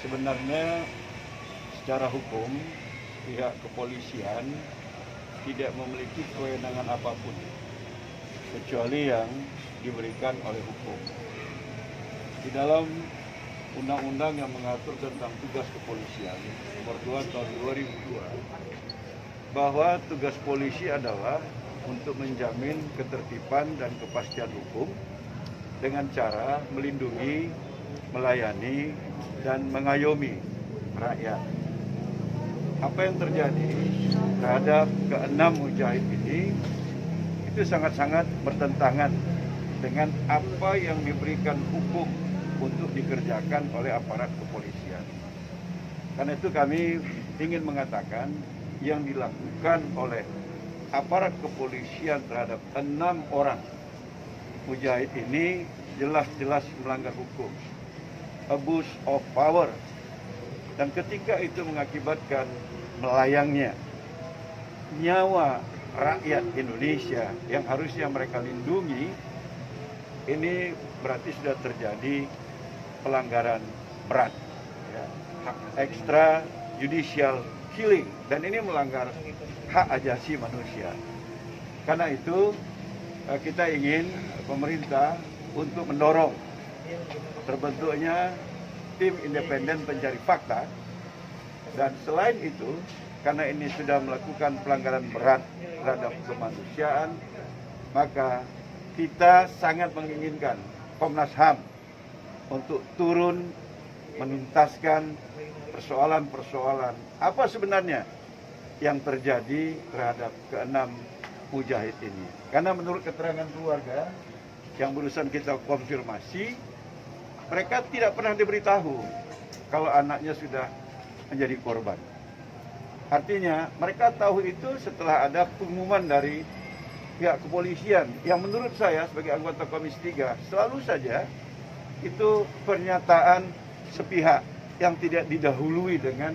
Sebenarnya secara hukum pihak kepolisian tidak memiliki kewenangan apapun kecuali yang diberikan oleh hukum. Di dalam undang-undang yang mengatur tentang tugas kepolisian nomor 2 tahun 2002 bahwa tugas polisi adalah untuk menjamin ketertiban dan kepastian hukum dengan cara melindungi, melayani, dan mengayomi rakyat. Apa yang terjadi terhadap keenam mujahid ini itu sangat-sangat bertentangan dengan apa yang diberikan hukum untuk dikerjakan oleh aparat kepolisian. Karena itu kami ingin mengatakan yang dilakukan oleh aparat kepolisian terhadap 6 orang mujahid ini jelas-jelas melanggar hukum, abuse of power, dan ketika itu mengakibatkan melayangnya nyawa rakyat Indonesia yang harusnya mereka lindungi, ini berarti sudah terjadi pelanggaran berat, ya, hak extra judicial killing, dan ini melanggar hak asasi manusia. Karena itu kita ingin pemerintah untuk mendorong terbentuknya tim independen pencari fakta, dan selain itu karena ini sudah melakukan pelanggaran berat terhadap kemanusiaan, maka kita sangat menginginkan Komnas HAM untuk turun menuntaskan persoalan-persoalan apa sebenarnya yang terjadi terhadap keenam mujahid ini. Karena menurut keterangan keluarga yang barusan kita konfirmasi, mereka tidak pernah diberitahu kalau anaknya sudah menjadi korban. Artinya mereka tahu itu setelah ada pengumuman dari pihak kepolisian yang menurut saya sebagai anggota Komisi 3 selalu saja itu pernyataan sepihak yang tidak didahului dengan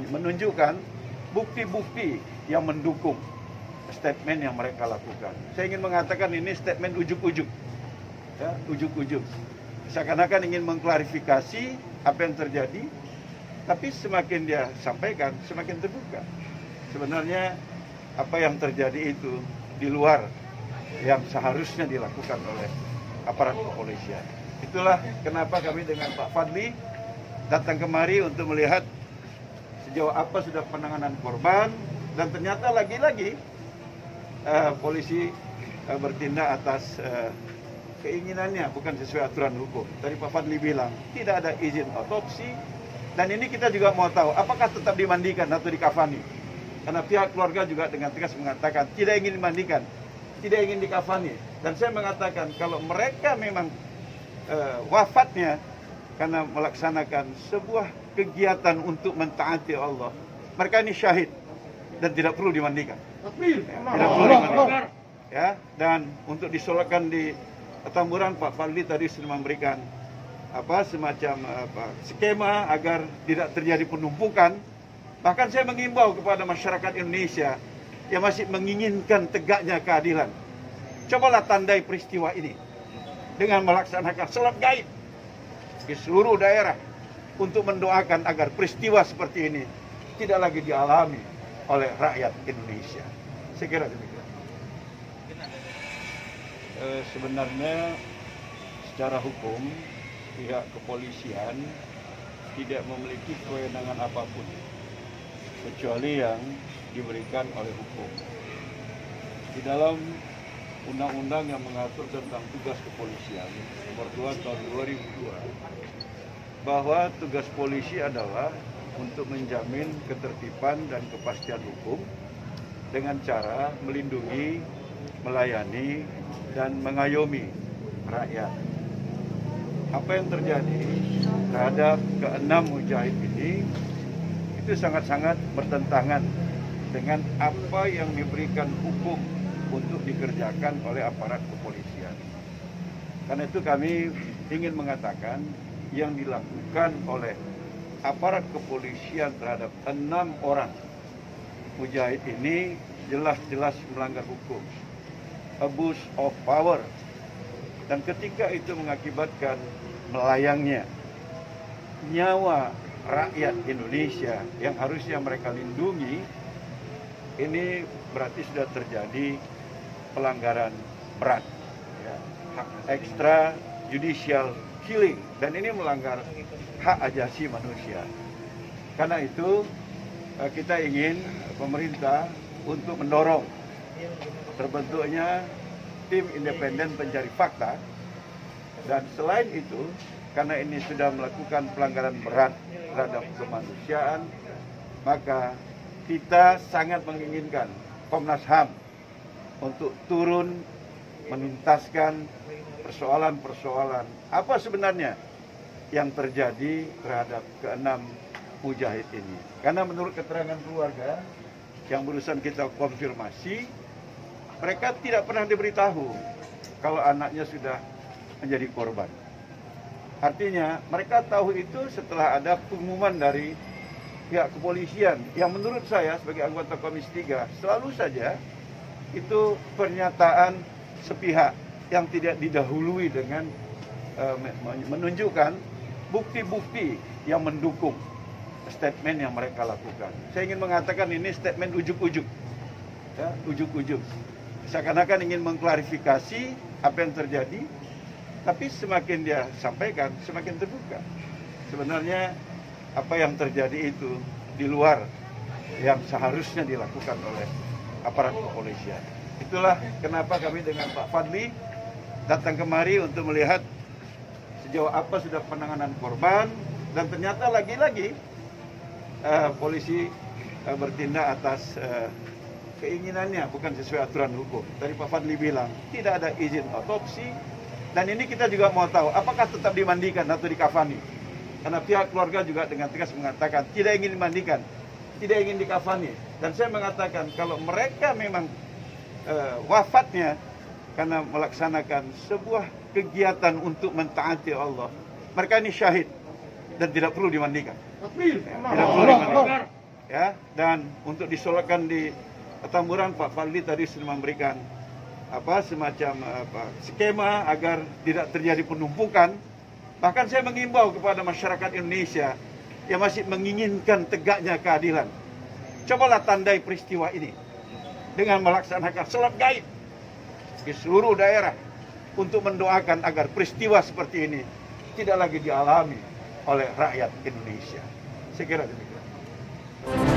menunjukkan bukti-bukti yang mendukung statement yang mereka lakukan. Saya ingin mengatakan ini statement ujuk-ujuk, ya, ujuk-ujuk. Seakan-akan ingin mengklarifikasi apa yang terjadi, tapi semakin dia sampaikan, semakin terbuka. Sebenarnya apa yang terjadi itu di luar yang seharusnya dilakukan oleh aparat kepolisian. Itulah kenapa kami dengan Pak Fadli datang kemari untuk melihat sejauh apa sudah penanganan korban, dan ternyata lagi-lagi polisi bertindak atas keinginannya, bukan sesuai aturan hukum. Tadi Pak Fadli bilang tidak ada izin otopsi, dan ini kita juga mau tahu apakah tetap dimandikan atau dikafani. Karena pihak keluarga juga dengan tegas mengatakan tidak ingin dimandikan, tidak ingin dikafani. Dan saya mengatakan kalau mereka memang wafatnya karena melaksanakan sebuah kegiatan untuk mentaati Allah, mereka ini syahid dan tidak perlu dimandikan. Tidak perlu dimandikan. Ya, dan untuk disolatkan di Tamburan, Pak Fadli tadi sudah memberikan semacam skema agar tidak terjadi penumpukan. Bahkan saya mengimbau kepada masyarakat Indonesia yang masih menginginkan tegaknya keadilan, cobalah tandai peristiwa ini dengan melaksanakan salat gaib di seluruh daerah untuk mendoakan agar peristiwa seperti ini tidak lagi dialami oleh rakyat Indonesia. Saya kira demikian. Sebenarnya secara hukum pihak kepolisian tidak memiliki kewenangan apapun kecuali yang diberikan oleh hukum. Di dalam undang-undang yang mengatur tentang tugas kepolisian nomor 2 tahun 2002 bahwa tugas polisi adalah untuk menjamin ketertiban dan kepastian hukum dengan cara melindungi, melayani, dan mengayomi rakyat. Apa yang terjadi terhadap keenam mujahid ini itu sangat-sangat bertentangan dengan apa yang diberikan hukum untuk dikerjakan oleh aparat kepolisian. Karena itu kami ingin mengatakan yang dilakukan oleh aparat kepolisian terhadap 6 orang mujahid ini jelas-jelas melanggar hukum, abuse of power, dan ketika itu mengakibatkan melayangnya nyawa rakyat Indonesia yang harusnya mereka lindungi, ini berarti sudah terjadi pelanggaran berat, ya, hak extra judicial killing, dan ini melanggar hak asasi manusia. Karena itu kita ingin pemerintah untuk mendorong terbentuknya tim independen pencari fakta, dan selain itu karena ini sudah melakukan pelanggaran berat terhadap kemanusiaan, maka kita sangat menginginkan Komnas HAM untuk turun menuntaskan persoalan-persoalan apa sebenarnya yang terjadi terhadap keenam mujahid ini. Karena menurut keterangan keluarga yang barusan kita konfirmasi, mereka tidak pernah diberitahu kalau anaknya sudah menjadi korban. Artinya mereka tahu itu setelah ada pengumuman dari pihak kepolisian yang menurut saya sebagai anggota Komisi 3 selalu saja itu pernyataan sepihak yang tidak didahului dengan menunjukkan bukti-bukti yang mendukung statement yang mereka lakukan. Saya ingin mengatakan ini statement ujuk-ujuk, ya, ujuk-ujuk. Seakan-akan ingin mengklarifikasi apa yang terjadi, tapi semakin dia sampaikan, semakin terbuka. Sebenarnya apa yang terjadi itu di luar yang seharusnya dilakukan oleh aparat kepolisian. Itulah kenapa kami dengan Pak Fadli datang kemari untuk melihat sejauh apa sudah penanganan korban, dan ternyata lagi-lagi polisi bertindak atas keinginannya, bukan sesuai aturan hukum. Tadi Pak Fadli bilang tidak ada izin otopsi, dan ini kita juga mau tahu apakah tetap dimandikan atau dikafani. Karena pihak keluarga juga dengan tegas mengatakan tidak ingin dimandikan, tidak ingin dikafani. Dan saya mengatakan kalau mereka memang wafatnya karena melaksanakan sebuah kegiatan untuk mentaati Allah, mereka ini syahid dan tidak perlu dimandikan. Tidak perlu dimandikan. Ya, dan untuk disolatkan di Petamburan, Pak Fadli tadi sudah memberikan semacam skema agar tidak terjadi penumpukan. Bahkan saya mengimbau kepada masyarakat Indonesia yang masih menginginkan tegaknya keadilan, cobalah tandai peristiwa ini dengan melaksanakan salat gaib di seluruh daerah untuk mendoakan agar peristiwa seperti ini tidak lagi dialami oleh rakyat Indonesia. Saya kira demikian.